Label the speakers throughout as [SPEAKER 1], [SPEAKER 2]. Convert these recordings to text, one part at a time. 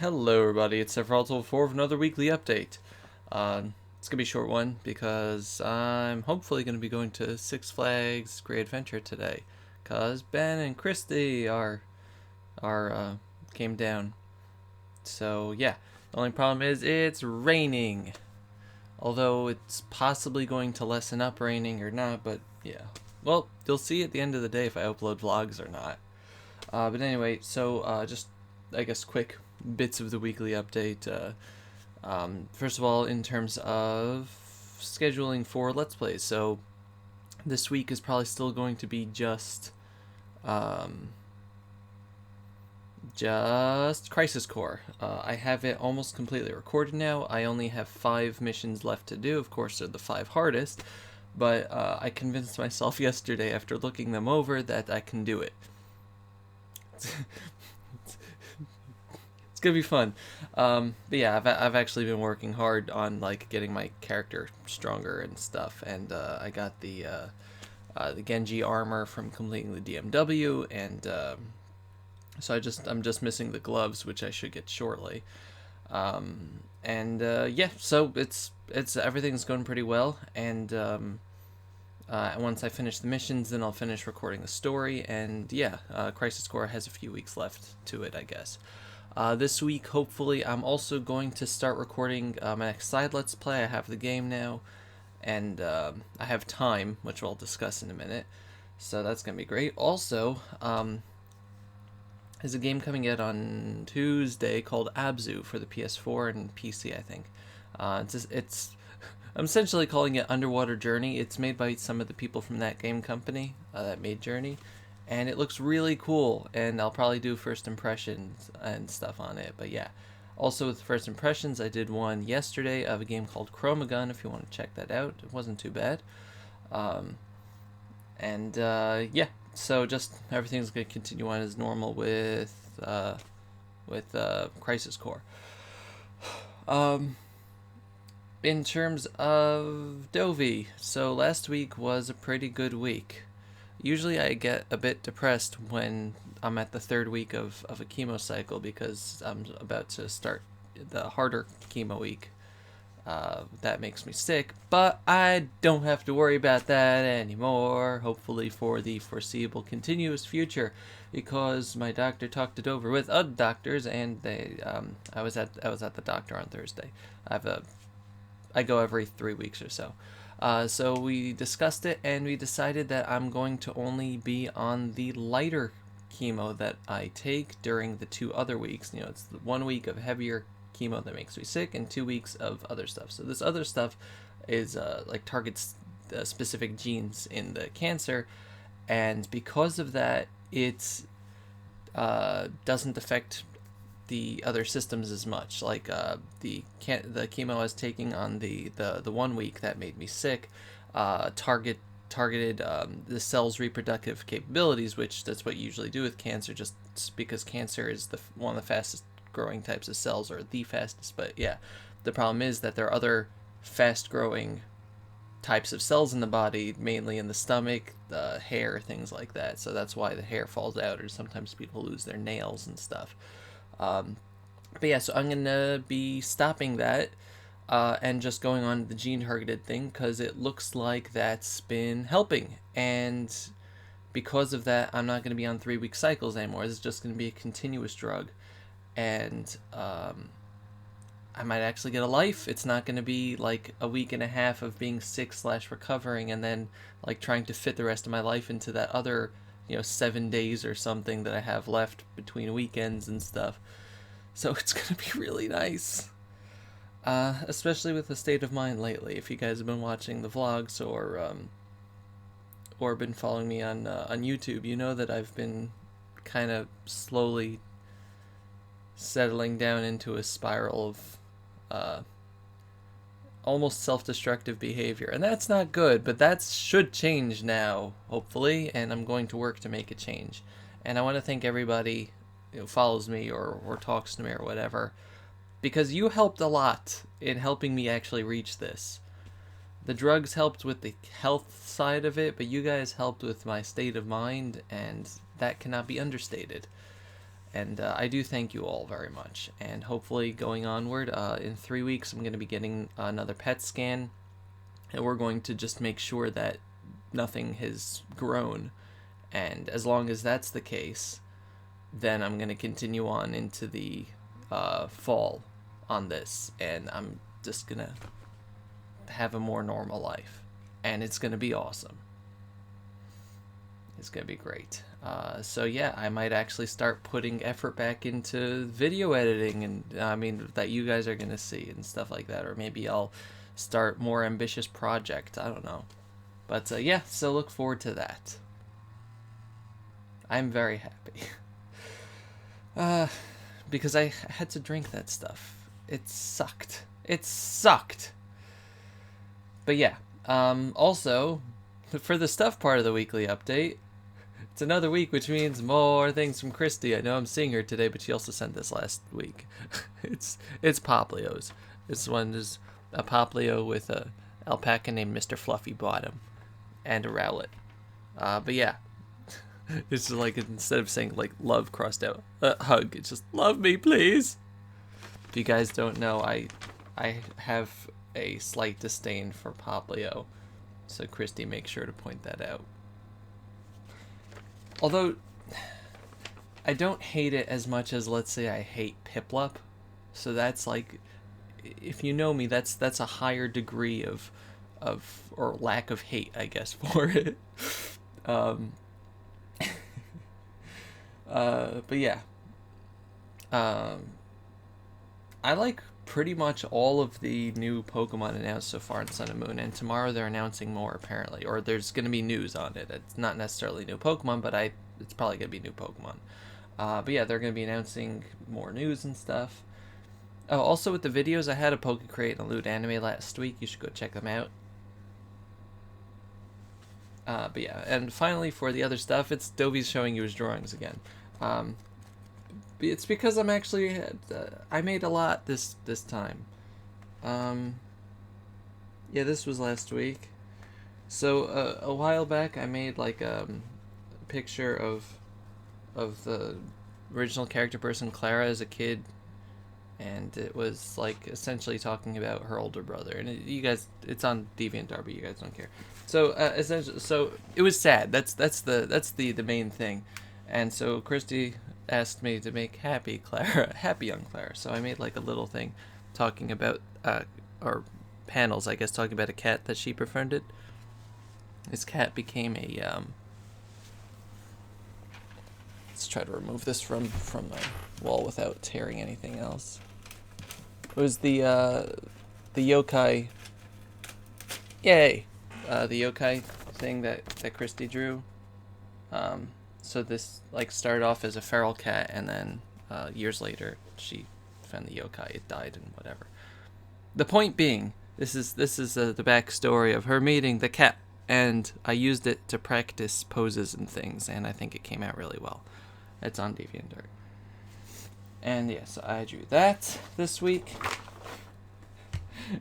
[SPEAKER 1] Hello everybody, it's Sephiroth4 with another weekly update. It's gonna be a short one because I'm hopefully gonna be going to Six Flags Great Adventure today. Cause Ben and Christy are came down. So yeah, the only problem is it's raining. Although it's possibly going to lessen up raining or not, but yeah. Well, you'll see at the end of the day if I upload vlogs or not. But anyway, so just I guess quick bits of the weekly update. First of all, in terms of scheduling for Let's Plays, so this week is probably still going to be just Crisis Core. I have it almost completely recorded now. I only have 5 missions left to do. Of course, they're the 5 hardest, but I convinced myself yesterday after looking them over that I can do it. It's gonna be fun. But yeah, I've actually been working hard on like getting my character stronger and stuff, and I got the Genji armor from completing the DMW, and so I'm just missing the gloves, which I should get shortly. And yeah, so it's everything's going pretty well, and once I finish the missions, then I'll finish recording the story, and yeah, Crisis Core has a few weeks left to it, I guess. This week, hopefully, I'm also going to start recording my next side Let's Play. I have the game now, and I have time, which we'll discuss in a minute. So that's going to be great. Also, there's a game coming out on Tuesday called Abzu for the PS4 and PC, I think. I'm essentially calling it Underwater Journey. It's made by some of the people from that game company that made Journey, and it looks really cool, and I'll probably do first impressions and stuff on it. But yeah, also with first impressions, I did one yesterday of a game called Chromagun, if you want to check that out. It wasn't too bad. And yeah, so just everything's going to continue on as normal with Crisis Core. In terms of Dovey, so last week was a pretty good week. Usually I get a bit depressed when I'm at the 3rd week of a chemo cycle because I'm about to start the harder chemo week. That makes me sick, but I don't have to worry about that anymore, hopefully for the foreseeable continuous future, because my doctor talked it over with other doctors, and I was at the doctor on Thursday. I go every 3 weeks or so. So we discussed it, and we decided that I'm going to only be on the lighter chemo that I take during the 2 other weeks. You know, it's the 1 week of heavier chemo that makes me sick, and 2 weeks of other stuff. So this other stuff is like targets specific genes in the cancer, and because of that, it doesn't affect the other systems as much. Like the chemo I was taking on the 1 week that made me sick targeted the cell's reproductive capabilities, which that's what you usually do with cancer, just because cancer is one of the fastest growing types of cells, or the fastest. But yeah, the problem is that there are other fast growing types of cells in the body, mainly in the stomach, the hair, things like that. So that's why the hair falls out, or sometimes people lose their nails and stuff. But yeah, so I'm gonna be stopping that and just going on the gene targeted thing, because it looks like that's been helping. And because of that, I'm not going to be on 3-week cycles anymore. This is just going to be a continuous drug, and I might actually get a life. It's not going to be like a week and a half of being sick / recovering, and then like trying to fit the rest of my life into that other 7 days or something that I have left between weekends and stuff. So it's going to be really nice. Especially with the state of mind lately. If you guys have been watching the vlogs or been following me on YouTube, you know that I've been kind of slowly settling down into a spiral of almost self-destructive behavior, and that's not good. But that should change now, hopefully, and I'm going to work to make it change. And I want to thank everybody who follows me or talks to me or whatever, because you helped a lot in helping me actually reach this. The drugs helped with the health side of it, but you guys helped with my state of mind, and that cannot be understated. And I do thank you all very much. And hopefully, going onward, in 3 weeks, I'm going to be getting another PET scan. And we're going to just make sure that nothing has grown. And as long as that's the case, then I'm going to continue on into the fall on this. And I'm just going to have a more normal life. And it's going to be awesome. It's going to be great. So yeah, I might actually start putting effort back into video editing, and I mean that you guys are going to see and stuff like that. Or maybe I'll start more ambitious project. I don't know. But yeah, so look forward to that. I'm very happy. Because I had to drink that stuff. It sucked. It sucked. But yeah, also, for the stuff part of the weekly update, it's another week, which means more things from Christy. I know I'm seeing her today, but she also sent this last week. It's Poplios. This one is a Poplio with a alpaca named Mr. Fluffy Bottom and a Rowlet. But yeah, it's like, instead of saying like love crossed out hug, it's just love me, please. If you guys don't know, I have a slight disdain for Poplio, so Christy makes sure to point that out. Although, I don't hate it as much as, let's say, I hate Piplup. So that's like, if you know me, that's a higher degree of or lack of hate, I guess, for it. But yeah. I like pretty much all of the new Pokemon announced so far in Sun and Moon, and tomorrow they're announcing more, apparently, or there's going to be news on it. It's not necessarily new Pokemon, but it's probably going to be new Pokemon. But yeah, they're going to be announcing more news and stuff. Oh, also with the videos, I had a Poke Crate and a Loot Anime last week. You should go check them out. But yeah, and finally for the other stuff, it's Dovey's showing you his drawings again. It's because I'm actually, I made a lot this time. Yeah, this was last week. So a while back, I made like a picture of the original character person Clara as a kid, and it was like essentially talking about her older brother. And you guys, it's on DeviantArt, but you guys don't care. So essentially, so it was sad. That's the main thing. And so Christy asked me to make happy young Clara. So I made like a little thing talking about or panels, I guess, talking about a cat that she befriended. This cat became a let's try to remove this from the wall without tearing anything else. It was the yokai. Yay! The yokai thing that Christy drew. So this like started off as a feral cat, and then years later she found the yokai. It died and whatever. The point being, this is the backstory of her meeting the cat, and I used it to practice poses and things, and I think it came out really well. It's on DeviantArt. And yes, I drew that this week.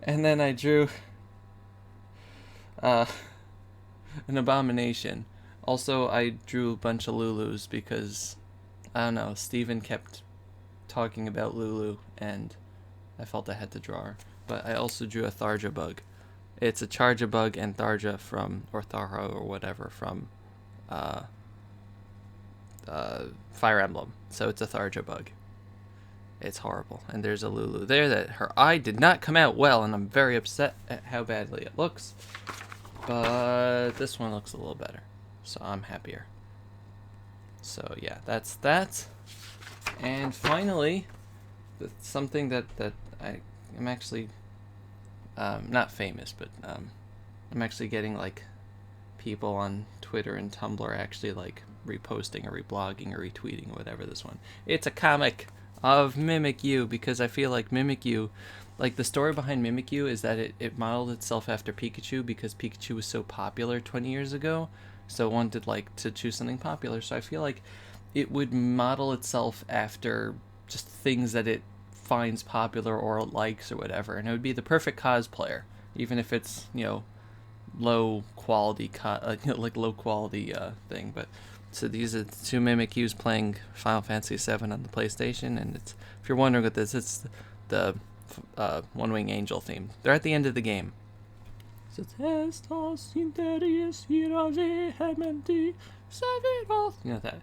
[SPEAKER 1] And then I drew an abomination. Also, I drew a bunch of Lulus because, I don't know, Steven kept talking about Lulu, and I felt I had to draw her. But I also drew a Tharja bug. It's a Charjabug and Tharja from, or Tharja or whatever, from Fire Emblem. So it's a Tharja bug. It's horrible. And there's a Lulu there that her eye did not come out well, and I'm very upset at how badly it looks. But this one looks a little better, so I'm happier. So yeah, that's that. And finally, something that I am actually not famous, but I'm actually getting like people on Twitter and Tumblr actually like reposting or reblogging or retweeting or whatever this one. It's a comic of Mimikyu, because I feel like Mimikyu, like the story behind Mimikyu is that it modeled itself after Pikachu because Pikachu was so popular 20 years ago, so it wanted like to choose something popular. So I feel like it would model itself after just things that it finds popular or likes or whatever, and it would be the perfect cosplayer, even if it's, you know, low quality like low quality thing. But So these are the two Mimikyus playing Final Fantasy VII on the PlayStation, and it's, if you're wondering what this, it's the One Wing Angel theme. They're at the end of the game. You know that.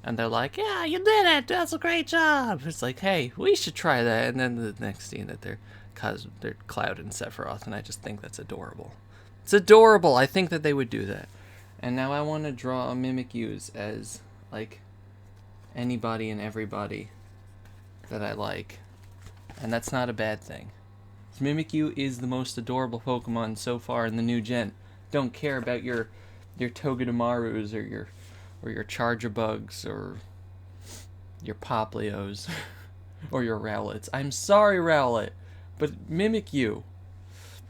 [SPEAKER 1] And they're like, yeah, you did it, that's a great job. It's like, hey, we should try that. And then the next scene that they're Cloud and Sephiroth, and I just think that's adorable. It's adorable. I think that they would do that. And now I want to draw a Mimikyus as, like, anybody and everybody that I like. And that's not a bad thing. Mimikyu is the most adorable Pokemon so far in the new gen. Don't care about your Togedemaru's or your Chargebugs or your Popplios or your Rowlets. I'm sorry, Rowlet, but Mimikyu.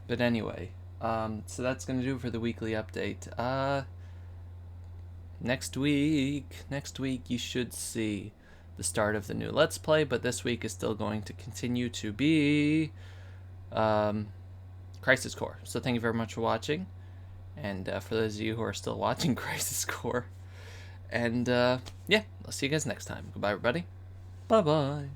[SPEAKER 1] But anyway, so that's gonna do it for the weekly update. Next week you should see the start of the new Let's Play, but this week is still going to continue to be Crisis Core. So thank you very much for watching, and for those of you who are still watching Crisis Core, and yeah, I'll see you guys next time. Goodbye, everybody. Bye bye.